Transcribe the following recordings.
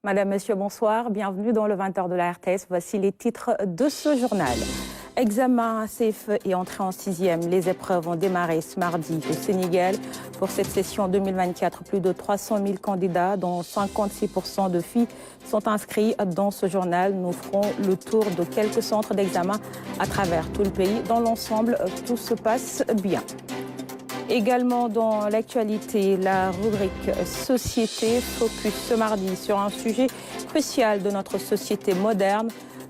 Madame, Monsieur, bonsoir. Bienvenue dans le 20h de la RTS. Voici les titres de ce journal. Examen CFE et entrée en 6e. Les épreuves ont démarré ce mardi au Sénégal. Pour cette session 2024, plus de 300 000 candidats, dont 56% de filles, sont inscrits dans ce journal. Nous ferons le tour de quelques centres d'examen à travers tout le pays. Dans l'ensemble, tout se passe bien. Également dans l'actualité, la rubrique Société focus ce mardi sur un sujet crucial de notre société moderne,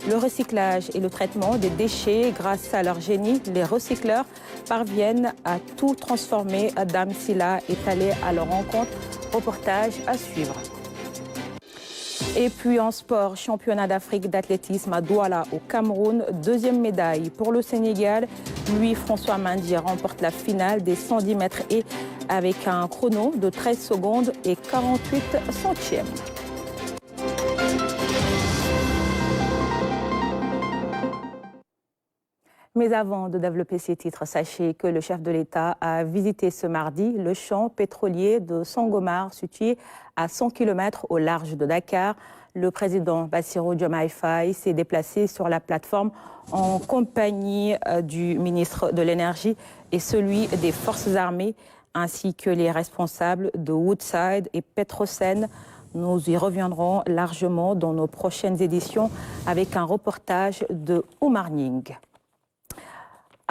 le recyclage et le traitement des déchets. Grâce à leur génie, les recycleurs parviennent à tout transformer. Dame Silla est allée à leur rencontre. Reportage à suivre. Et puis en sport, championnat d'Afrique d'athlétisme à Douala au Cameroun, deuxième médaille pour le Sénégal. Louis-François Mendy remporte la finale des 110 mètres et avec un chrono de 13 secondes et 48 centièmes. Mais avant de développer ces titres, sachez que le chef de l'État a visité ce mardi le champ pétrolier de Sangomar, situé à 100 km au large de Dakar. Le président Bassirou Diomaye Faye s'est déplacé sur la plateforme en compagnie du ministre de l'Énergie et celui des Forces armées, ainsi que les responsables de Woodside et Petrosen. Nous y reviendrons largement dans nos prochaines éditions avec un reportage de Oumar Ning.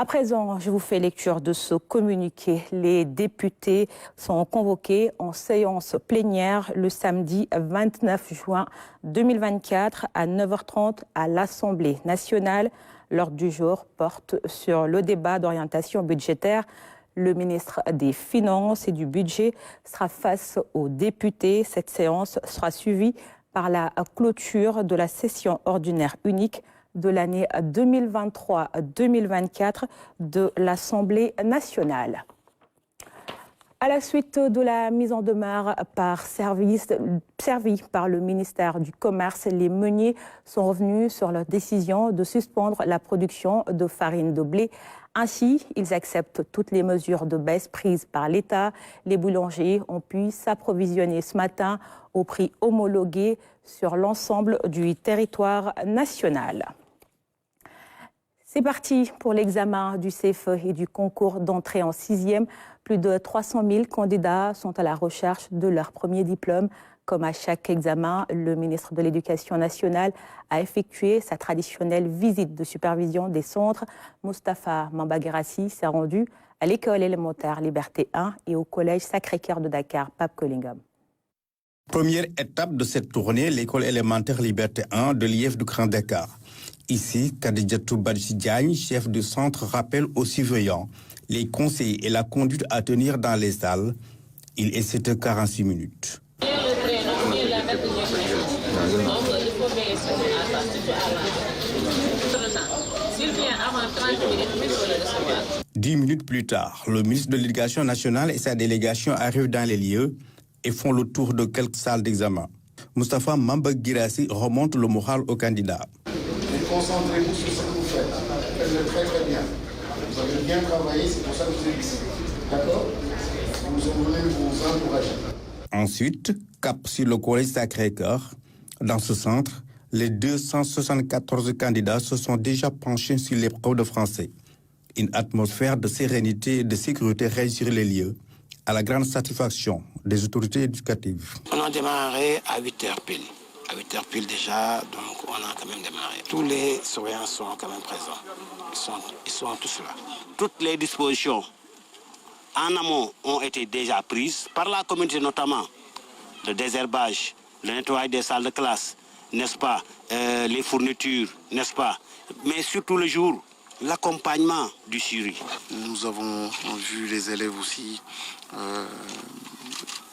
À présent, je vous fais lecture de ce communiqué. Les députés sont convoqués en séance plénière le samedi 29 juin 2024 à 9h30 à l'Assemblée nationale. L'ordre du jour porte sur le débat d'orientation budgétaire. Le ministre des Finances et du Budget sera face aux députés. Cette séance sera suivie par la clôture de la session ordinaire unique de l'année 2023-2024 de l'Assemblée nationale. À la suite de la mise en demeure servie par le ministère du Commerce, les meuniers sont revenus sur leur décision de suspendre la production de farine de blé. Ainsi, ils acceptent toutes les mesures de baisse prises par l'État. Les boulangers ont pu s'approvisionner ce matin au prix homologué sur l'ensemble du territoire national. C'est parti pour l'examen du CFE et du concours d'entrée en 6e. Plus de 300 000 candidats sont à la recherche de leur premier diplôme. Comme à chaque examen, le ministre de l'Éducation nationale a effectué sa traditionnelle visite de supervision des centres. Moustapha Mambaguerassi s'est rendu à l'école élémentaire Liberté 1 et au collège Sacré-Cœur de Dakar, Pape Collingham. Première étape de cette tournée, l'école élémentaire Liberté 1 de l'IEF du Grand Dakar. Ici, Kadidjatou Badji Diagne, chef du centre, rappelle aux surveillants les conseils et la conduite à tenir dans les salles. Il est 7h46 minutes. 10 minutes plus tard, le ministre de l'Éducation nationale et sa délégation arrivent dans les lieux et font le tour de quelques salles d'examen. Moustapha Mambaguerassi remonte le moral aux candidats. Concentrez-vous sur ce que vous faites. Faites-le très très bien. Vous avez bien travaillé, c'est pour ça que vous êtes ici. D'accord? Nous voulons vous encourager. Ensuite, cap sur le collège Sacré-Cœur. Dans ce centre, les 274 candidats se sont déjà penchés sur l'épreuve de français. Une atmosphère de sérénité et de sécurité règne sur les lieux, à la grande satisfaction des autorités éducatives. On a démarré à 8h pile. À 8h pile déjà, donc on a quand même démarré. Tous les surveillants sont quand même présents. Ils sont tous là. Toutes les dispositions en amont ont été déjà prises par la communauté, notamment le désherbage, le nettoyage des salles de classe, n'est-ce pas, les fournitures, n'est-ce pas, mais surtout le jour, l'accompagnement du jury. Nous avons vu les élèves aussi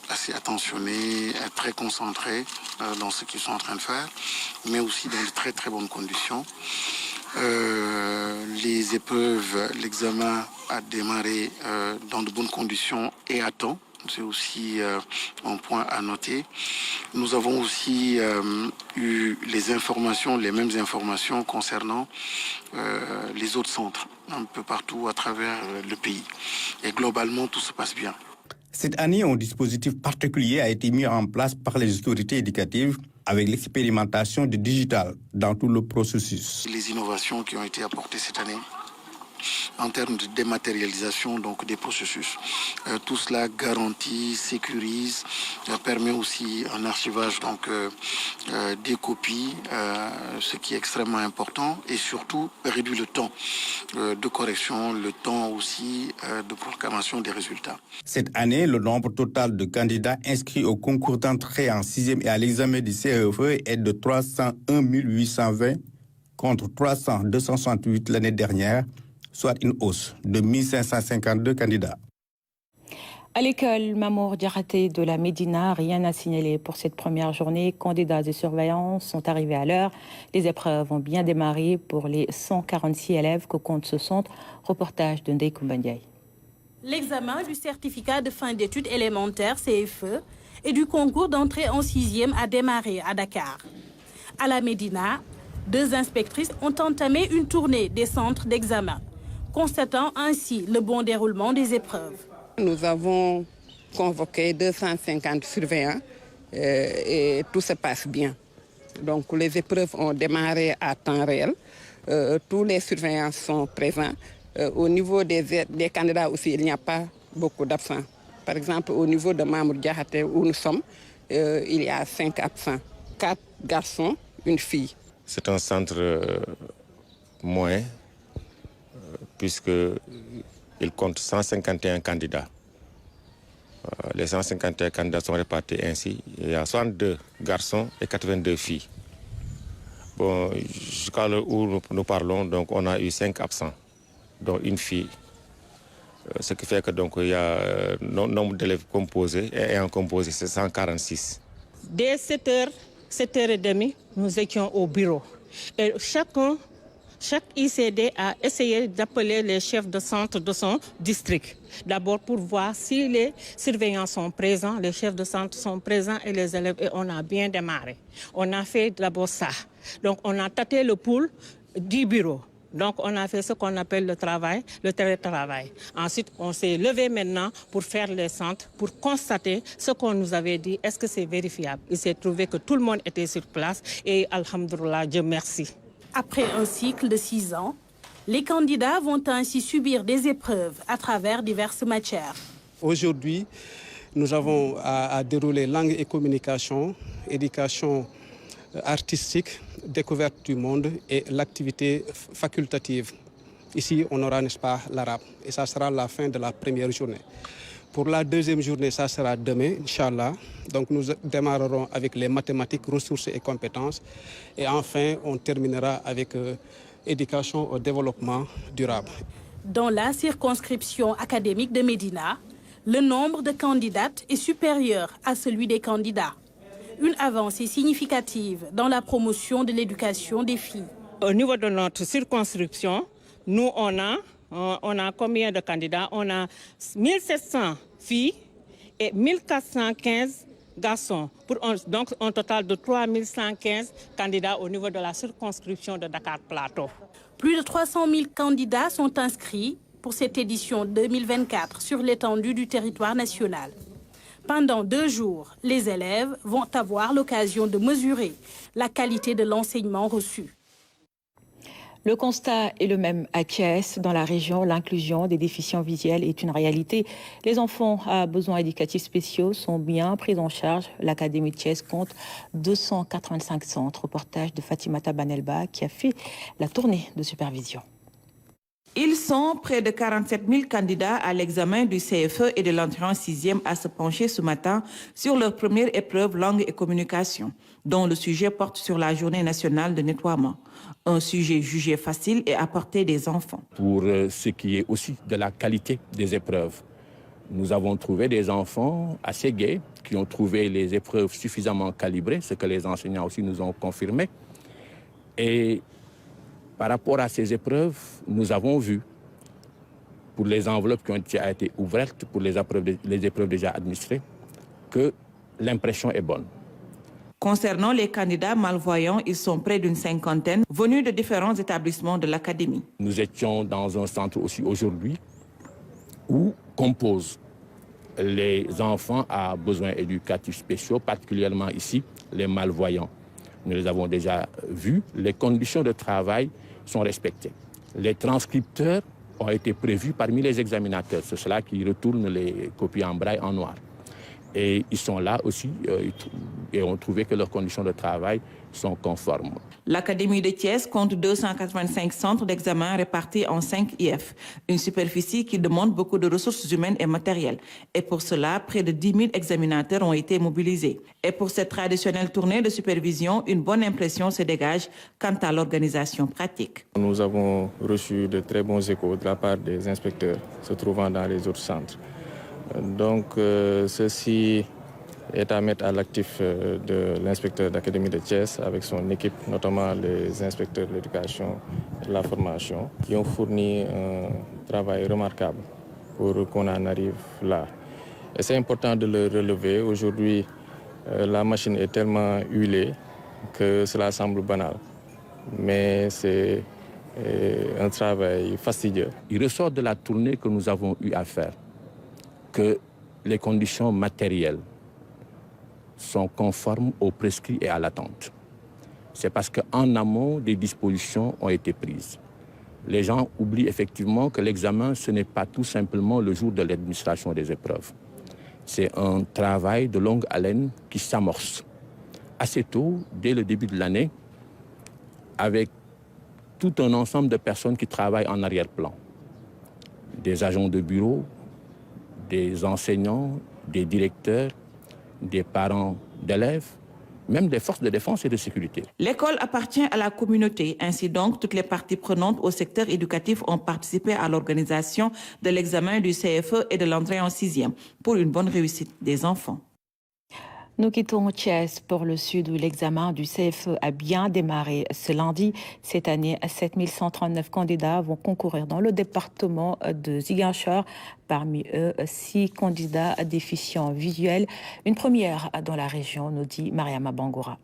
assez attentionnés, très concentrés dans ce qu'ils sont en train de faire, mais aussi dans de très très bonnes conditions. Les épreuves, l'examen a démarré dans de bonnes conditions et à temps. C'est aussi un point à noter. Nous avons aussi eu les informations, les mêmes informations concernant les autres centres, un peu partout à travers le pays. Et globalement, tout se passe bien. Cette année, un dispositif particulier a été mis en place par les autorités éducatives avec l'expérimentation du digital dans tout le processus. Les innovations qui ont été apportées cette année en termes de dématérialisation donc des processus. Tout cela garantit, sécurise, permet aussi un archivage donc des copies, ce qui est extrêmement important, et surtout réduit le temps de correction, le temps aussi de proclamation des résultats. Cette année, le nombre total de candidats inscrits au concours d'entrée en 6e et à l'examen du CFE est de 301 820 contre 268 l'année dernière, soit une hausse de 1552 candidats. À l'école Mamour Diarraté de la Médina, rien à signaler pour cette première journée. Candidats et surveillants sont arrivés à l'heure. Les épreuves ont bien démarré pour les 146 élèves que compte ce centre. Reportage de Ndeye Koumbandiaï. L'examen du certificat de fin d'études élémentaires CFE et du concours d'entrée en 6e a démarré à Dakar. À la Médina, 2 inspectrices ont entamé une tournée des centres d'examen, constatant ainsi le bon déroulement des épreuves. Nous avons convoqué 250 surveillants et tout se passe bien. Donc les épreuves ont démarré à temps réel. Tous les surveillants sont présents. Au niveau des candidats aussi, il n'y a pas beaucoup d'absents. Par exemple, au niveau de Mamour Diarraté où nous sommes, il y a 5 absents. 4 garçons, une fille. C'est un centre moyen, puisqu'il compte 151 candidats. Les 151 candidats sont répartis ainsi. Il y a 62 garçons et 82 filles. Bon, jusqu'à l'heure où nous parlons, donc, on a eu 5 absents, dont une fille. Ce qui fait que donc, il y a nombre d'élèves composés, et ayant composé, c'est 146. Dès 7h, 7h30, nous étions au bureau. Et chaque ICD a essayé d'appeler les chefs de centre de son district. D'abord pour voir si les surveillants sont présents, les chefs de centre sont présents et les élèves. Et on a bien démarré. On a fait d'abord ça. Donc on a tâté le pouls du bureau. Donc on a fait ce qu'on appelle le télétravail. Ensuite, on s'est levé maintenant pour faire les centres, pour constater ce qu'on nous avait dit. Est-ce que c'est vérifiable? Il s'est trouvé que tout le monde était sur place et alhamdoulilah, Dieu merci. Après un cycle de 6 ans, les candidats vont ainsi subir des épreuves à travers diverses matières. Aujourd'hui, nous avons à dérouler langue et communication, éducation artistique, découverte du monde et l'activité facultative. Ici, on aura, n'est-ce pas, l'arabe. Et ça sera la fin de la première journée. Pour la deuxième journée, ça sera demain, Inch'Allah. Donc nous démarrerons avec les mathématiques, ressources et compétences. Et enfin, on terminera avec éducation au développement durable. Dans la circonscription académique de Médina, le nombre de candidates est supérieur à celui des candidats. Une avancée significative dans la promotion de l'éducation des filles. Au niveau de notre circonscription, nous, on a combien de candidats? On a 1700 filles et 1415 garçons. Donc un total de 3115 candidats au niveau de la circonscription de Dakar Plateau. Plus de 300 000 candidats sont inscrits pour cette édition 2024 sur l'étendue du territoire national. Pendant 2 jours, les élèves vont avoir l'occasion de mesurer la qualité de l'enseignement reçu. Le constat est le même à Thiès. Dans la région, l'inclusion des déficients visuels est une réalité. Les enfants à besoins éducatifs spéciaux sont bien pris en charge. L'Académie de Thiès compte 285 centres. Reportage de Fatimata Banelba qui a fait la tournée de supervision. Ils sont près de 47 000 candidats à l'examen du CFE et de l'entrée en 6e à se pencher ce matin sur leur première épreuve langue et communication, dont le sujet porte sur la journée nationale de nettoiement. Un sujet jugé facile et à portée des enfants. Pour ce qui est aussi de la qualité des épreuves, nous avons trouvé des enfants assez gais qui ont trouvé les épreuves suffisamment calibrées, ce que les enseignants aussi nous ont confirmé. Et par rapport à ces épreuves, nous avons vu, pour les enveloppes qui ont été ouvertes, pour les épreuves déjà administrées, que l'impression est bonne. Concernant les candidats malvoyants, ils sont près d'une 50aine, venus de différents établissements de l'Académie. Nous étions dans un centre aussi aujourd'hui où composent les enfants à besoins éducatifs spéciaux, particulièrement ici, les malvoyants. Nous les avons déjà vus. Les conditions de travail sont respectées. Les transcripteurs ont été prévus parmi les examinateurs. C'est cela qui retourne les copies en braille en noir. Et ils sont là aussi et ont trouvé que leurs conditions de travail sont conformes. L'Académie de Thiès compte 285 centres d'examen répartis en 5 IF, une superficie qui demande beaucoup de ressources humaines et matérielles. Et pour cela, près de 10 000 examinateurs ont été mobilisés. Et pour cette traditionnelle tournée de supervision, une bonne impression se dégage quant à l'organisation pratique. Nous avons reçu de très bons échos de la part des inspecteurs se trouvant dans les autres centres. Donc, ceci est à mettre à l'actif de l'inspecteur d'Académie de Thiès avec son équipe, notamment les inspecteurs de l'éducation et de la formation, qui ont fourni un travail remarquable pour qu'on en arrive là. Et c'est important de le relever. Aujourd'hui, la machine est tellement huilée que cela semble banal. Mais c'est un travail fastidieux. Il ressort de la tournée que nous avons eu à faire que les conditions matérielles sont conformes aux prescrits et à l'attente. C'est parce qu'en amont, des dispositions ont été prises. Les gens oublient effectivement que l'examen, ce n'est pas tout simplement le jour de l'administration des épreuves. C'est un travail de longue haleine qui s'amorce assez tôt, dès le début de l'année, avec tout un ensemble de personnes qui travaillent en arrière-plan. Des agents de bureau, des enseignants, des directeurs, des parents d'élèves, même des forces de défense et de sécurité. L'école appartient à la communauté. Ainsi donc, toutes les parties prenantes au secteur éducatif ont participé à l'organisation de l'examen du CFE et de l'entrée en 6e pour une bonne réussite des enfants. Nous quittons Thiès pour le sud où l'examen du CFE a bien démarré ce lundi. Cette année, 7139 candidats vont concourir dans le département de Ziguinchor. Parmi eux, 6 candidats déficients visuels. Une première dans la région, nous dit Mariama Bangoura.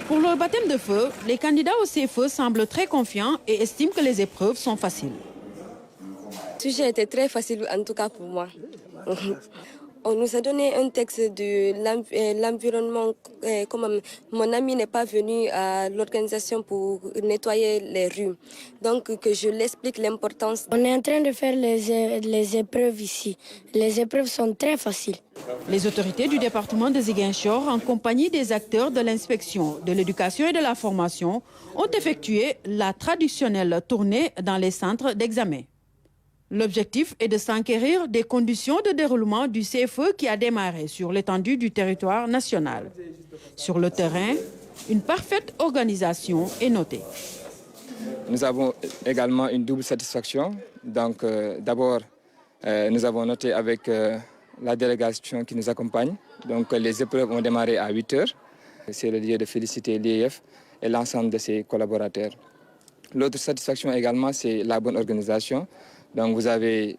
Pour le baptême de feu, les candidats au CFE semblent très confiants et estiment que les épreuves sont faciles. Le sujet était très facile, en tout cas pour moi. On nous a donné un texte de l'environnement. Comme mon ami n'est pas venu à l'organisation pour nettoyer les rues, donc que je l'explique l'importance. On est en train de faire les épreuves ici. Les épreuves sont très faciles. Les autorités du département de Ziguinchor, en compagnie des acteurs de l'inspection, de l'éducation et de la formation, ont effectué la traditionnelle tournée dans les centres d'examen. L'objectif est de s'enquérir des conditions de déroulement du CFE qui a démarré sur l'étendue du territoire national. Sur le terrain, une parfaite organisation est notée. Nous avons également une double satisfaction. Donc, d'abord, nous avons noté avec la délégation qui nous accompagne. Donc, les épreuves ont démarré à 8 heures. C'est le lieu de féliciter l'IEF et l'ensemble de ses collaborateurs. L'autre satisfaction également, c'est la bonne organisation. Donc vous avez,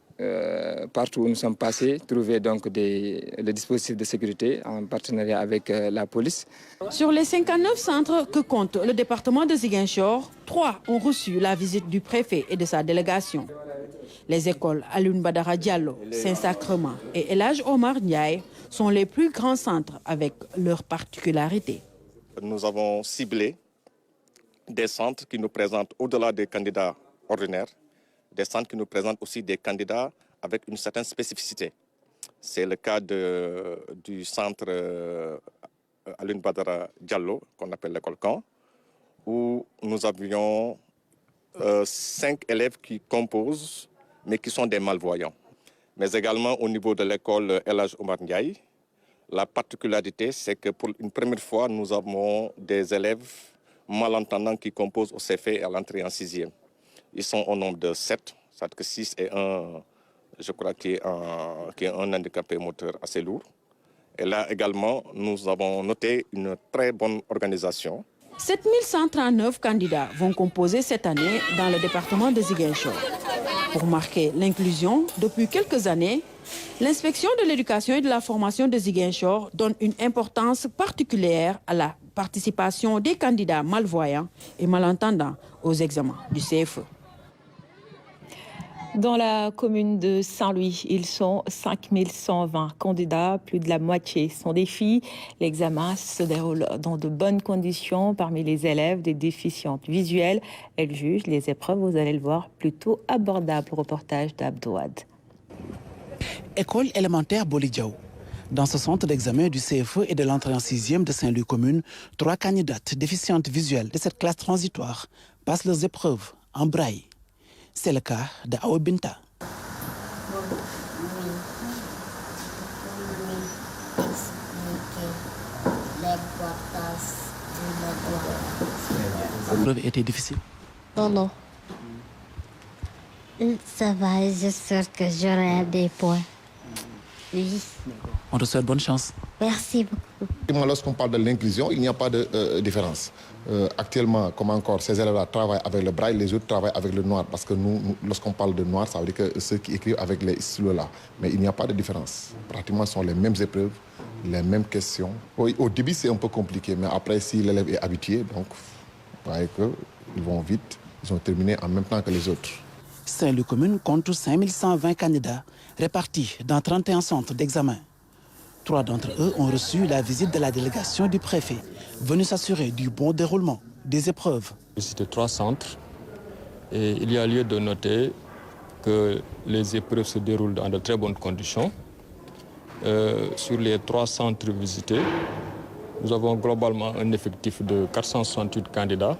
partout où nous sommes passés, trouvé donc le dispositif de sécurité en partenariat avec la police. Sur les 59 centres que compte le département de Ziguinchor, 3 ont reçu la visite du préfet et de sa délégation. Les écoles Alioune Badara Diallo, Saint-Sacrement et El Hadj Omar Ndiaye sont les plus grands centres avec leurs particularités. Nous avons ciblé des centres qui nous présentent au-delà des candidats ordinaires, des centres qui nous présentent aussi des candidats avec une certaine spécificité. C'est le cas du centre Alioune Badara Diallo, qu'on appelle l'école Caen, où nous avions 5 élèves qui composent, mais qui sont des malvoyants. Mais également au niveau de l'école El Hadj Omar Ndiaye, la particularité, c'est que pour une première fois, nous avons des élèves malentendants qui composent au CFE et à l'entrée en 6e. Ils sont au nombre de 7, c'est-à-dire que 6 et 1, je crois, qui est un handicapé moteur assez lourd. Et là également, nous avons noté une très bonne organisation. 7139 candidats vont composer cette année dans le département de Ziguinchor. Pour marquer l'inclusion, depuis quelques années, l'inspection de l'éducation et de la formation de Ziguinchor donne une importance particulière à la participation des candidats malvoyants et malentendants aux examens du CFE. Dans la commune de Saint-Louis, ils sont 5120 candidats, plus de la moitié sont des filles. L'examen se déroule dans de bonnes conditions parmi les élèves des déficientes visuelles. Elles jugent les épreuves, vous allez le voir, plutôt abordables. Reportage d'Abdouad. École élémentaire Bolidjaou. Dans ce centre d'examen du CFE et de l'entrée en 6e de Saint-Louis commune, 3 candidates déficientes visuelles de cette classe transitoire passent leurs épreuves en braille. C'est le cas d'Awa Binta. L'épreuve était difficile? Non. Ça va, j'espère que j'aurai des points. Oui. On te souhaite bonne chance. Merci beaucoup. Lorsqu'on parle de l'inclusion, il n'y a pas de différence. Actuellement, comme encore, ces élèves-là travaillent avec le braille, les autres travaillent avec le noir. Parce que nous lorsqu'on parle de noir, ça veut dire que ceux qui écrivent avec les stylos-là. Mais il n'y a pas de différence. Pratiquement, ce sont les mêmes épreuves, les mêmes questions. Oui, au début, c'est un peu compliqué, mais après, si l'élève est habitué, donc, vous voyez qu'ils vont vite, ils ont terminé en même temps que les autres. Saint-Louis commune compte 5120 candidats répartis dans 31 centres d'examen. 3 d'entre eux ont reçu la visite de la délégation du préfet, venu s'assurer du bon déroulement des épreuves. C'était 3 centres et il y a lieu de noter que les épreuves se déroulent dans de très bonnes conditions. Sur les 3 centres visités, nous avons globalement un effectif de 468 candidats.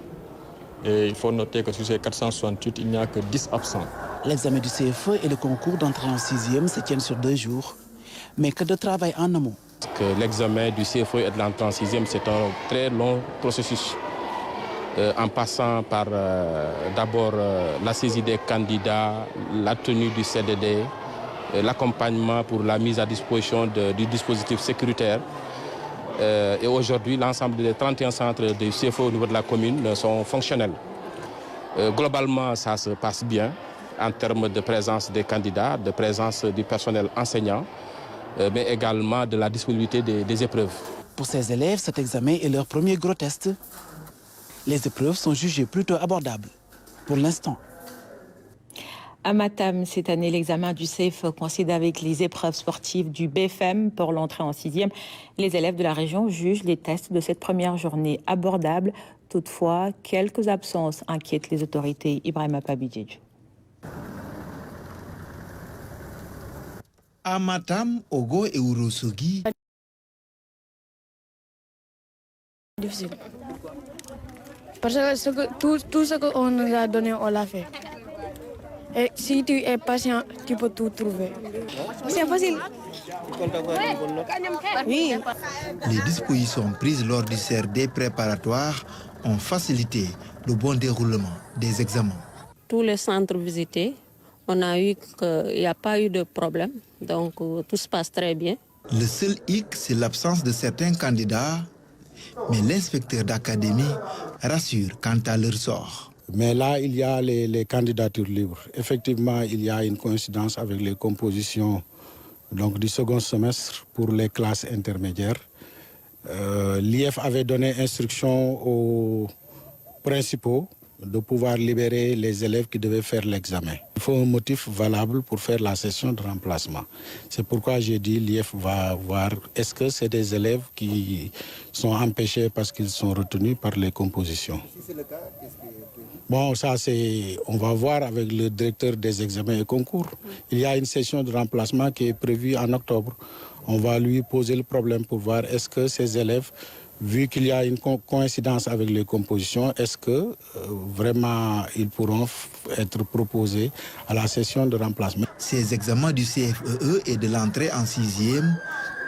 Et il faut noter que sur ces 468, il n'y a que 10 absents. L'examen du CFE et le concours d'entrée en 6e se tiennent sur 2 jours. Mais que de travail en amont. L'examen du CFE et de l'entrée en 6e, c'est un très long processus. En passant par d'abord la saisie des candidats, la tenue du CDD, l'accompagnement pour la mise à disposition du dispositif sécuritaire. Et aujourd'hui, l'ensemble des 31 centres du CFE au niveau de la commune sont fonctionnels. Globalement, ça se passe bien en termes de présence des candidats, de présence du personnel enseignant, mais également de la disponibilité des épreuves. Pour ces élèves, cet examen est leur premier gros test. Les épreuves sont jugées plutôt abordables pour l'instant. À Matam, cette année, l'examen du CFE coïncide avec les épreuves sportives du BFM pour l'entrée en 6e. Les élèves de la région jugent les tests de cette première journée abordables. Toutefois, quelques absences inquiètent les autorités. Ibrahima Pabidjedjou. À Matam, Ogo et Ourossogui. Difficile. Parce que tout ce qu'on nous a donné, on l'a fait. Et si tu es patient, tu peux tout trouver. C'est facile. Oui. Les dispositions prises lors du CRD préparatoire ont facilité le bon déroulement des examens. Tous les centres visités, on a eu qu'il n'y a pas eu de problème, donc tout se passe très bien. Le seul hic, c'est l'absence de certains candidats, mais l'inspecteur d'académie rassure quant à leur sort. Mais là, il y a les candidatures libres. Effectivement, il y a une coïncidence avec les compositions donc, du second semestre pour les classes intermédiaires. L'IF avait donné instruction aux principaux de pouvoir libérer les élèves qui devaient faire l'examen. Il faut un motif valable pour faire la session de remplacement. C'est pourquoi j'ai dit l'IF va voir est-ce que c'est des élèves qui sont empêchés parce qu'ils sont retenus par les compositions. Si c'est le cas, bon, ça on va voir avec le directeur des examens et concours. Il y a une session de remplacement qui est prévue en octobre. On va lui poser le problème pour voir est-ce que ces élèves, vu qu'il y a une coïncidence avec les compositions, est-ce que vraiment ils pourront être proposés à la session de remplacement. Ces examens du CFEE et de l'entrée en 6e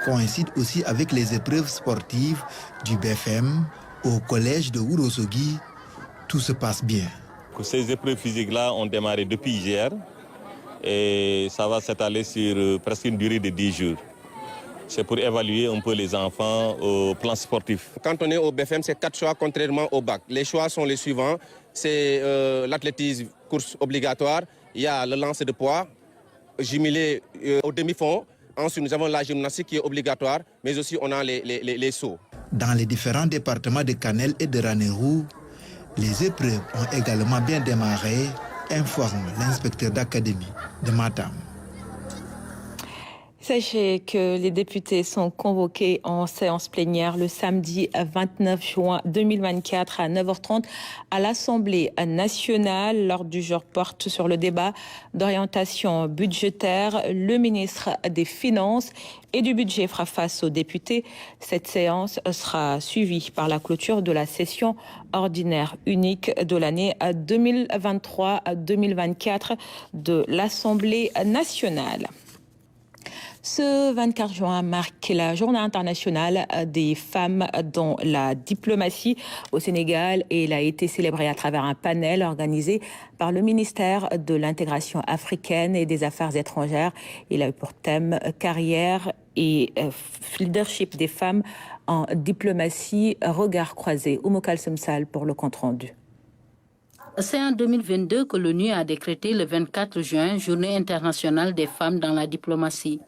coïncident aussi avec les épreuves sportives du BFM au collège de Ourossogui. Tout se passe bien. Ces épreuves physiques-là ont démarré depuis hier et ça va s'étaler sur presque une durée de 10 jours. C'est pour évaluer un peu les enfants au plan sportif. Quand on est au BFM, c'est 4 choix contrairement au bac. Les choix sont les suivants. C'est l'athlétisme, course obligatoire. Il y a le lancer de poids, jumelé au demi-fond. Ensuite, nous avons la gymnastique qui est obligatoire, mais aussi on a les sauts. Dans les différents départements de Kanel et de Ranérou, les épreuves ont également bien démarré informe l'inspecteur d'académie de Matam. Sachez que les députés sont convoqués en séance plénière le samedi 29 juin 2024 à 9h30 à l'Assemblée nationale. L'ordre du jour porte sur le débat d'orientation budgétaire. Le ministre des Finances et du Budget fera face aux députés. Cette séance sera suivie par la clôture de la session ordinaire unique de l'année 2023-2024 de l'Assemblée nationale. Ce 24 juin marque la Journée internationale des femmes dans la diplomatie au Sénégal et elle a été célébrée à travers un panel organisé par le ministère de l'Intégration africaine et des Affaires étrangères. Il a eu pour thème carrière et leadership des femmes en diplomatie, regard croisé. Oumou Kalsoum Sall pour le compte-rendu. C'est en 2022 que l'ONU a décrété le 24 juin Journée internationale des femmes dans la diplomatie.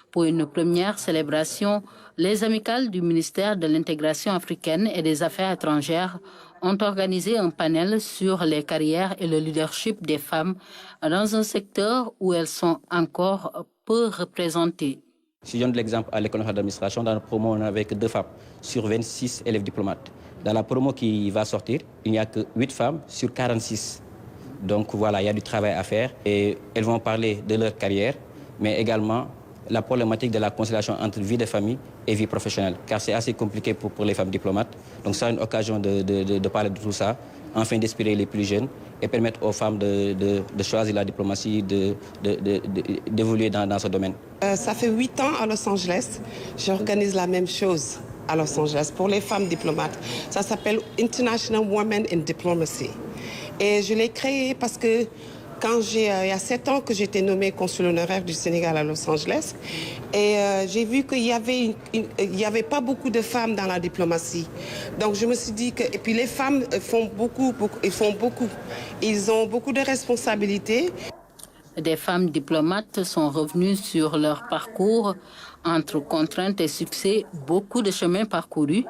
Pour une première célébration, les amicales du ministère de l'Intégration africaine et des Affaires étrangères ont organisé un panel sur les carrières et le leadership des femmes dans un secteur où elles sont encore peu représentées. Si je donne l'exemple à l'école d'administration, dans la promo, on avait que 2 femmes sur 26 élèves diplomates. Dans la promo qui va sortir, il n'y a que 8 femmes sur 46. Donc voilà, il y a du travail à faire et elles vont parler de leur carrière, mais également la problématique de la conciliation entre vie de famille et vie professionnelle, car c'est assez compliqué pour les femmes diplomates. Donc ça a une occasion de parler de tout ça, afin d'inspirer les plus jeunes et permettre aux femmes de choisir la diplomatie, d'évoluer dans ce domaine. Ça fait 8 ans à Los Angeles, j'organise la même chose à Los Angeles pour les femmes diplomates. Ça s'appelle International Women in Diplomacy. Et je l'ai créé parce que il y a 7 ans que j'étais nommée consul honoraire du Sénégal à Los Angeles et j'ai vu qu'il y avait pas beaucoup de femmes dans la diplomatie. Donc je me suis dit que et puis les femmes font beaucoup. Ils ont beaucoup de responsabilités. Des femmes diplomates sont revenues sur leur parcours entre contraintes et succès, beaucoup de chemin parcouru.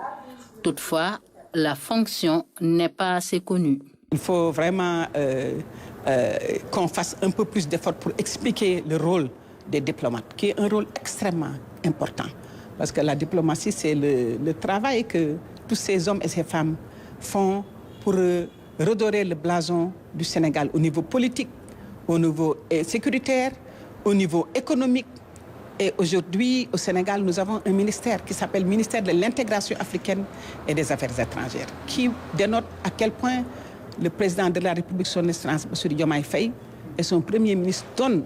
Toutefois, la fonction n'est pas assez connue. Il faut vraiment qu'on fasse un peu plus d'efforts pour expliquer le rôle des diplomates, qui est un rôle extrêmement important. Parce que la diplomatie, c'est le travail que tous ces hommes et ces femmes font pour redorer le blason du Sénégal au niveau politique, au niveau sécuritaire, au niveau économique. Et aujourd'hui, au Sénégal, nous avons un ministère qui s'appelle ministère de l'Intégration africaine et des Affaires étrangères, qui dénote à quel point le président de la République, son Excellence, M. Diomaye Faye, et son Premier ministre donnent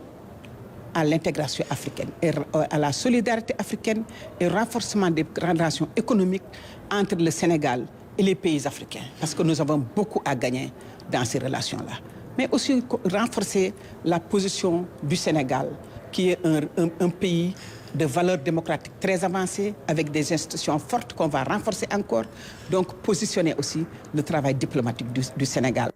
à l'intégration africaine, et à la solidarité africaine et au renforcement des relations économiques entre le Sénégal et les pays africains. Parce que nous avons beaucoup à gagner dans ces relations-là. Mais aussi renforcer la position du Sénégal, qui est un pays de valeurs démocratiques très avancées, avec des institutions fortes qu'on va renforcer encore. Donc, positionner aussi le travail diplomatique du Sénégal.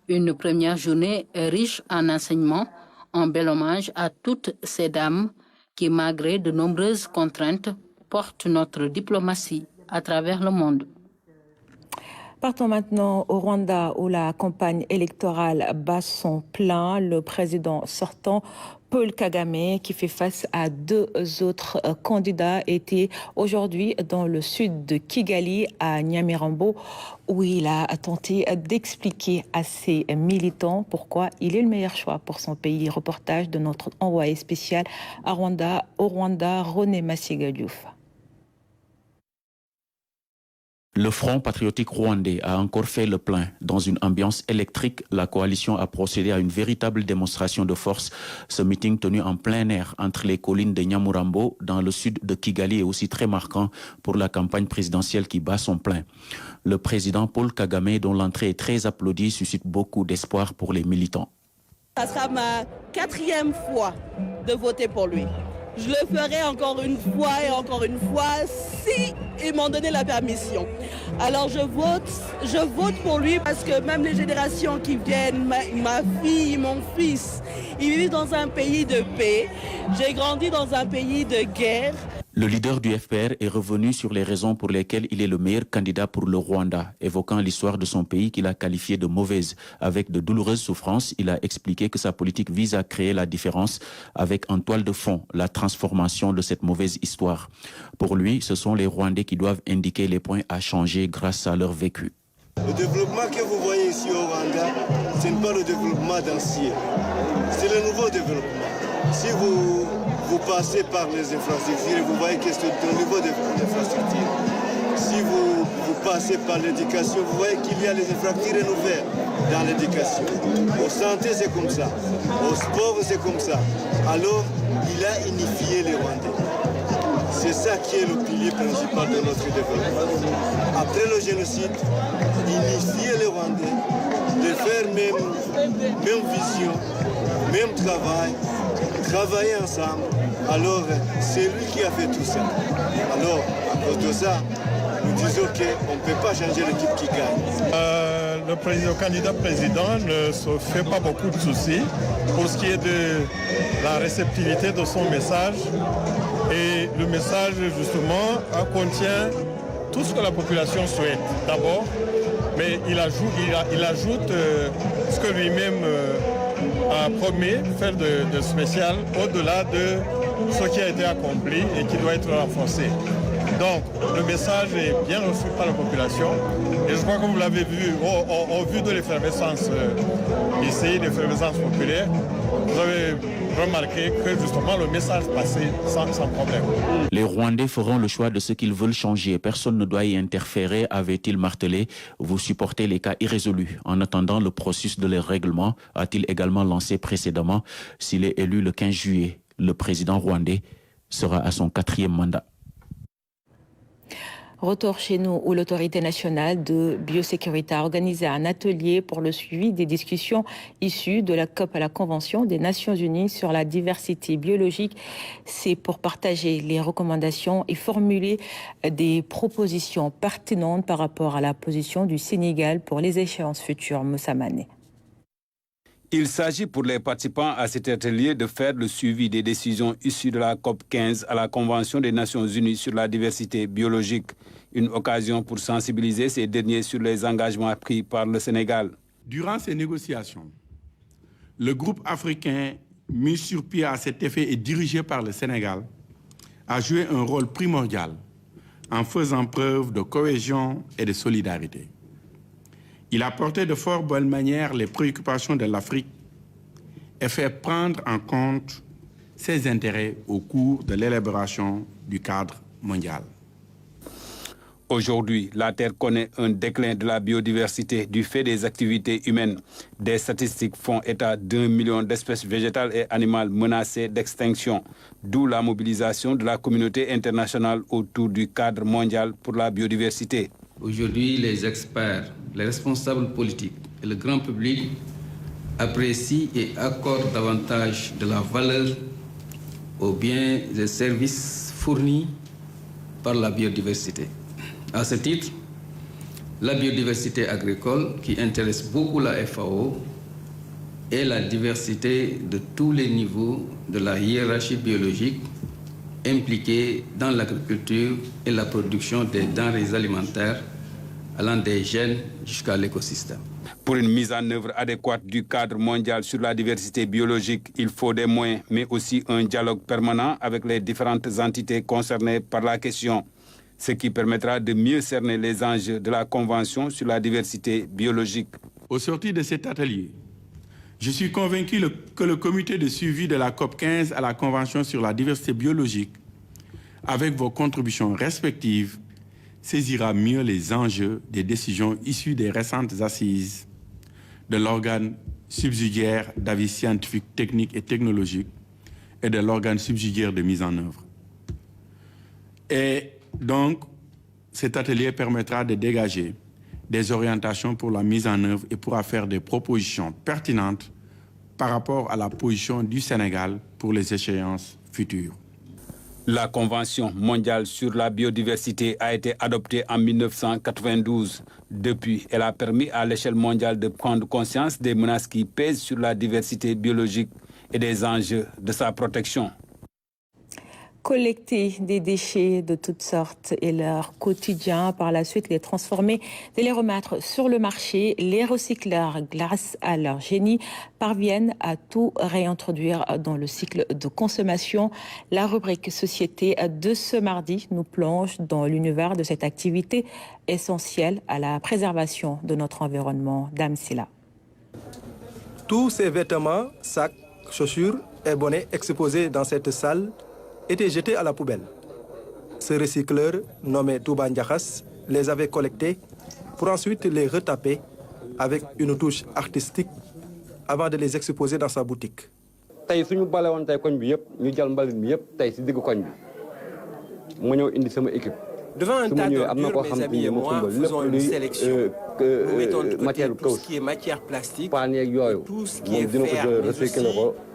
Une première journée riche en enseignements, un bel hommage à toutes ces dames qui, malgré de nombreuses contraintes, portent notre diplomatie à travers le monde. Partons maintenant au Rwanda où la campagne électorale bat son plein. Le président sortant, Paul Kagame, qui fait face à 2 autres candidats, était aujourd'hui dans le sud de Kigali, à Nyamirambo, où il a tenté d'expliquer à ses militants pourquoi il est le meilleur choix pour son pays. Reportage de notre envoyé spécial au Rwanda, René Massiga Diouf. Le Front patriotique rwandais a encore fait le plein. Dans une ambiance électrique, la coalition a procédé à une véritable démonstration de force. Ce meeting tenu en plein air entre les collines de Nyamurambo, dans le sud de Kigali, est aussi très marquant pour la campagne présidentielle qui bat son plein. Le président Paul Kagame, dont l'entrée est très applaudie, suscite beaucoup d'espoir pour les militants. Ça sera ma 4e fois de voter pour lui. Je le ferai encore une fois et encore une fois si ils m'ont donné la permission. Alors je vote pour lui parce que même les générations qui viennent, ma fille, mon fils, ils vivent dans un pays de paix. J'ai grandi dans un pays de guerre. Le leader du FPR est revenu sur les raisons pour lesquelles il est le meilleur candidat pour le Rwanda, évoquant l'histoire de son pays qu'il a qualifiée de mauvaise. Avec de douloureuses souffrances, il a expliqué que sa politique vise à créer la différence avec en toile de fond la transformation de cette mauvaise histoire. Pour lui, ce sont les Rwandais qui doivent indiquer les points à changer grâce à leur vécu. Le développement que vous voyez ici au Rwanda, ce n'est pas le développement d'ancien, c'est le nouveau développement. Si vous passez par les infrastructures, vous voyez que c'est au niveau des infrastructures. Si vous passez par l'éducation, vous voyez qu'il y a les infrastructures rénovées dans l'éducation. Au santé, c'est comme ça. Au sport, c'est comme ça. Alors, il a unifié les Rwandais. C'est ça qui est le pilier principal de notre développement. Après le génocide, unifier les Rwandais, de faire même vision, même travail, travailler ensemble. Alors, c'est lui qui a fait tout ça. Alors, à cause de ça, nous disons qu'on ne peut pas changer l'équipe qui gagne. Le candidat président ne se fait pas beaucoup de soucis pour ce qui est de la réceptivité de son message. Et le message, justement, contient tout ce que la population souhaite, d'abord, mais il ajoute ce que lui-même a promis, faire de spécial, au-delà de ce qui a été accompli et qui doit être renforcé. Donc, le message est bien reçu par la population. Et je crois que vous l'avez vu, au vu de l'effervescence ici, l'effervescence populaire, vous avez remarqué que justement le message passait sans problème. Les Rwandais feront le choix de ce qu'ils veulent changer. Personne ne doit y interférer, avait-il martelé. Vous supportez les cas irrésolus. En attendant le processus de leur règlement, a-t-il également lancé précédemment. S'il est élu le 15 juillet, le président rwandais sera à son 4e mandat. Retour chez nous où l'autorité nationale de biosécurité a organisé un atelier pour le suivi des discussions issues de la COP à la Convention des Nations Unies sur la diversité biologique. C'est pour partager les recommandations et formuler des propositions pertinentes par rapport à la position du Sénégal pour les échéances futures. Moussa Mané. Il s'agit pour les participants à cet atelier de faire le suivi des décisions issues de la COP 15 à la Convention des Nations Unies sur la diversité biologique. Une occasion pour sensibiliser ces derniers sur les engagements pris par le Sénégal. Durant ces négociations, le groupe africain mis sur pied à cet effet et dirigé par le Sénégal a joué un rôle primordial en faisant preuve de cohésion et de solidarité. Il a porté de fort bonne manière les préoccupations de l'Afrique et fait prendre en compte ses intérêts au cours de l'élaboration du cadre mondial. Aujourd'hui, la Terre connaît un déclin de la biodiversité du fait des activités humaines. Des statistiques font état d'1 million d'espèces végétales et animales menacées d'extinction, d'où la mobilisation de la communauté internationale autour du cadre mondial pour la biodiversité. Aujourd'hui, les experts, les responsables politiques et le grand public apprécient et accordent davantage de la valeur aux biens et services fournis par la biodiversité. À ce titre, la biodiversité agricole, qui intéresse beaucoup la FAO, est la diversité de tous les niveaux de la hiérarchie biologique impliqués dans l'agriculture et la production des denrées alimentaires, allant des gènes jusqu'à l'écosystème. Pour une mise en œuvre adéquate du cadre mondial sur la diversité biologique, il faut des moyens, mais aussi un dialogue permanent avec les différentes entités concernées par la question, ce qui permettra de mieux cerner les enjeux de la Convention sur la diversité biologique. Au sortir de cet atelier, je suis convaincu que le comité de suivi de la COP 15 à la Convention sur la diversité biologique, avec vos contributions respectives, saisira mieux les enjeux des décisions issues des récentes assises de l'organe subsidiaire d'avis scientifique, technique et technologique et de l'organe subsidiaire de mise en œuvre. Et donc, cet atelier permettra de dégager des orientations pour la mise en œuvre et pourra faire des propositions pertinentes par rapport à la position du Sénégal pour les échéances futures. La Convention mondiale sur la biodiversité a été adoptée en 1992. Depuis, elle a permis à l'échelle mondiale de prendre conscience des menaces qui pèsent sur la diversité biologique et des enjeux de sa protection. collecter des déchets de toutes sortes et leur quotidien, par la suite les transformer et les remettre sur le marché. Les recycleurs, grâce à leur génie, parviennent à tout réintroduire dans le cycle de consommation. La rubrique Société de ce mardi nous plonge dans l'univers de cette activité essentielle à la préservation de notre environnement. Dame Silla. Tous ces vêtements, sacs, chaussures et bonnets exposés dans cette salle étaient jetés à la poubelle. Ce recycleur, nommé Touba Ndiakhas, les avait collectés pour ensuite les retaper avec une touche artistique avant de les exposer dans sa boutique. Devant un tas d'ordures, mes amis et moi faisons une sélection. Nous mettons de côté tout ce qui est matière plastique, tout ce qui est fer, mais aussi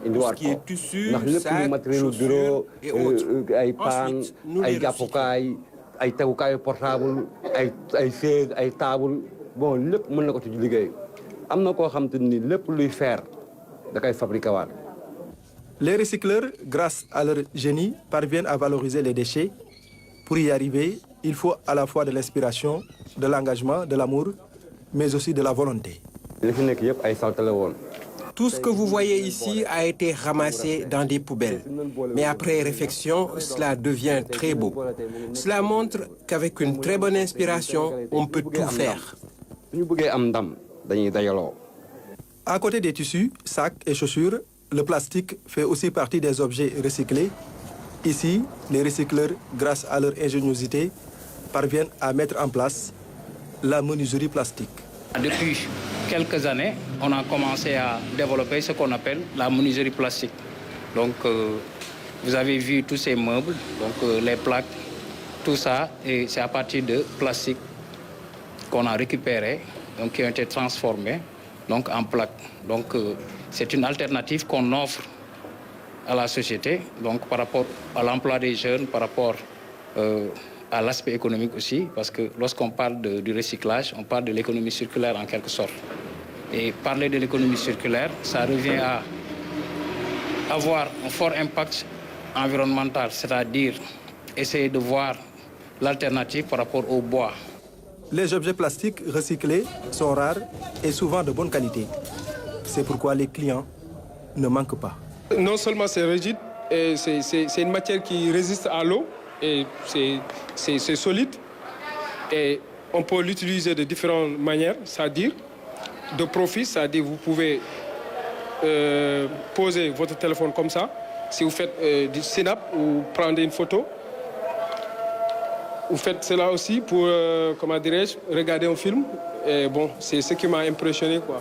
tout ce qui est tissu, sacs, chaussures et autres. Ensuite, nous les recyclons. Les recycleurs, grâce à leur génie, parviennent à valoriser les déchets. Pour y arriver, il faut à la fois de l'inspiration, de l'engagement, de l'amour, mais aussi de la volonté. Tout ce que vous voyez ici a été ramassé dans des poubelles. Mais après réflexion, cela devient très beau. Cela montre qu'avec une très bonne inspiration, on peut tout faire. À côté des tissus, sacs et chaussures, le plastique fait aussi partie des objets recyclés. Ici, les recycleurs, grâce à leur ingéniosité, parviennent à mettre en place la menuiserie plastique. Depuis quelques années, on a commencé à développer ce qu'on appelle la menuiserie plastique. Donc, vous avez vu tous ces meubles, donc les plaques, tout ça, et c'est à partir de plastique qu'on a récupéré, donc qui ont été transformés donc, en plaques. Donc, c'est une alternative qu'on offre à la société, donc par rapport à l'emploi des jeunes, par rapport à l'aspect économique aussi, parce que lorsqu'on parle du recyclage, on parle de l'économie circulaire en quelque sorte. Et parler de l'économie circulaire, ça revient à avoir un fort impact environnemental, c'est-à-dire essayer de voir l'alternative par rapport au bois. Les objets plastiques recyclés sont rares et souvent de bonne qualité. C'est pourquoi les clients ne manquent pas. Non seulement c'est rigide, c'est une matière qui résiste à l'eau et c'est solide. Et on peut l'utiliser de différentes manières, c'est-à-dire de profit, c'est-à-dire vous pouvez poser votre téléphone comme ça. Si vous faites du snap ou prendre une photo, vous faites cela aussi pour, comment dirais-je, regarder un film. Et bon, c'est ce qui m'a impressionné, quoi.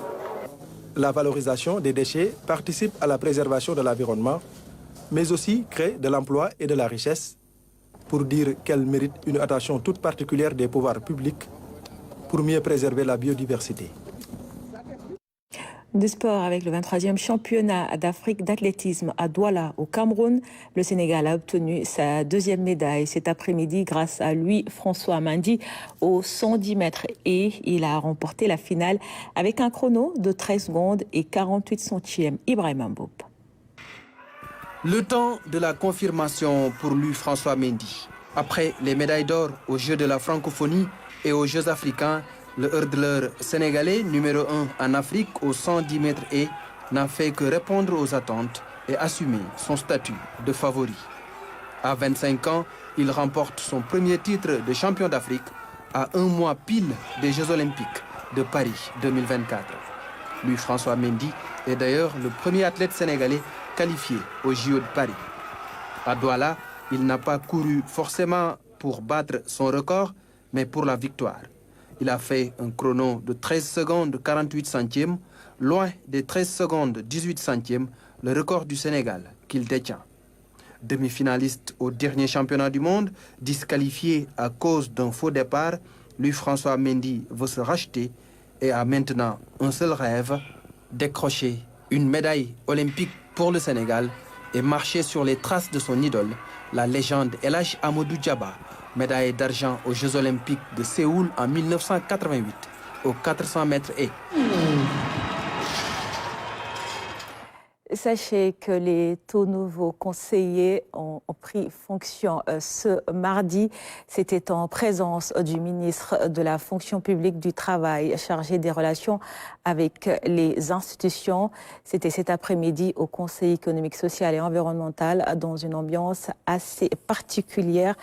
La valorisation des déchets participe à la préservation de l'environnement, mais aussi crée de l'emploi et de la richesse, pour dire qu'elle mérite une attention toute particulière des pouvoirs publics pour mieux préserver la biodiversité. Du sport avec le 23e championnat d'Afrique d'athlétisme à Douala au Cameroun. Le Sénégal a obtenu sa deuxième médaille cet après-midi grâce à Louis-François Mendy aux 110 mètres et il a remporté la finale avec un chrono de 13 secondes et 48 centièmes. Ibrahim Mboup. Le temps de la confirmation pour Louis-François Mendy. Après les médailles d'or aux Jeux de la francophonie et aux Jeux africains, le hurdleur sénégalais numéro 1 en Afrique aux 110 mètres et n'a fait que répondre aux attentes et assumer son statut de favori. À 25 ans, il remporte son premier titre de champion d'Afrique à un mois pile des Jeux olympiques de Paris 2024. Louis-François Mendy est d'ailleurs le premier athlète sénégalais qualifié aux JO de Paris. À Douala, il n'a pas couru forcément pour battre son record, mais pour la victoire. Il a fait un chrono de 13 secondes 48 centièmes, loin des 13 secondes 18 centièmes, le record du Sénégal qu'il détient. Demi-finaliste au dernier championnat du monde, disqualifié à cause d'un faux départ, Louis-François Mendy veut se racheter et a maintenant un seul rêve, décrocher une médaille olympique pour le Sénégal et marcher sur les traces de son idole, la légende El Hadji Amadou Diaba, médaille d'argent aux Jeux olympiques de Séoul en 1988, aux 400 mètres et. Sachez que les tout nouveaux conseillers ont pris fonction ce mardi. C'était en présence du ministre de la fonction publique du travail chargé des relations avec les institutions. C'était cet après-midi au Conseil économique, social et environnemental dans une ambiance assez particulière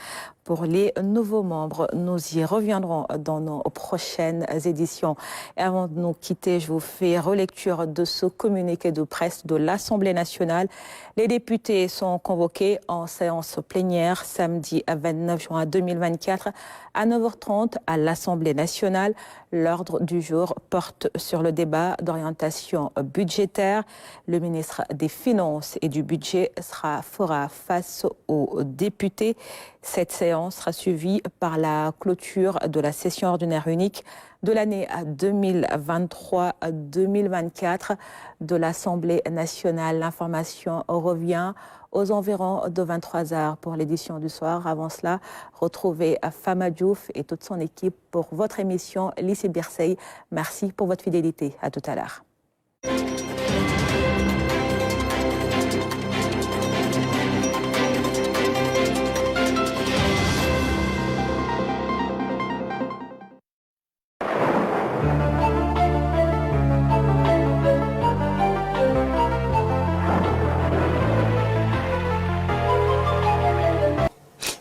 pour les nouveaux membres. Nous y reviendrons dans nos prochaines éditions. Et avant de nous quitter, je vous fais relecture de ce communiqué de presse de l'Assemblée nationale. Les députés sont convoqués en séance plénière samedi 29 juin 2024 à 9h30 à l'Assemblée nationale. L'ordre du jour porte sur le débat d'orientation budgétaire. Le ministre des Finances et du Budget fera face aux députés. Cette séance sera suivie par la clôture de la session ordinaire unique de l'année 2023-2024 de l'Assemblée nationale. L'information revient aux environs de 23h pour l'édition du soir. Avant cela, retrouvez Fama Diouf et toute son équipe pour votre émission Lycée Birsey. Merci pour votre fidélité. À tout à l'heure.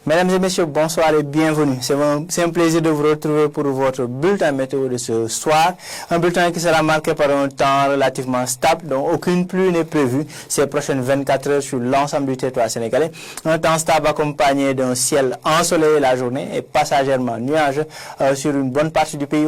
Mesdames et messieurs, bonsoir et bienvenue. C'est un plaisir de vous retrouver pour votre bulletin météo de ce soir. Un bulletin qui sera marqué par un temps relativement stable, dont aucune pluie n'est prévue ces prochaines 24 heures sur l'ensemble du territoire sénégalais. Un temps stable accompagné d'un ciel ensoleillé la journée et passagèrement nuageux sur une bonne partie du pays.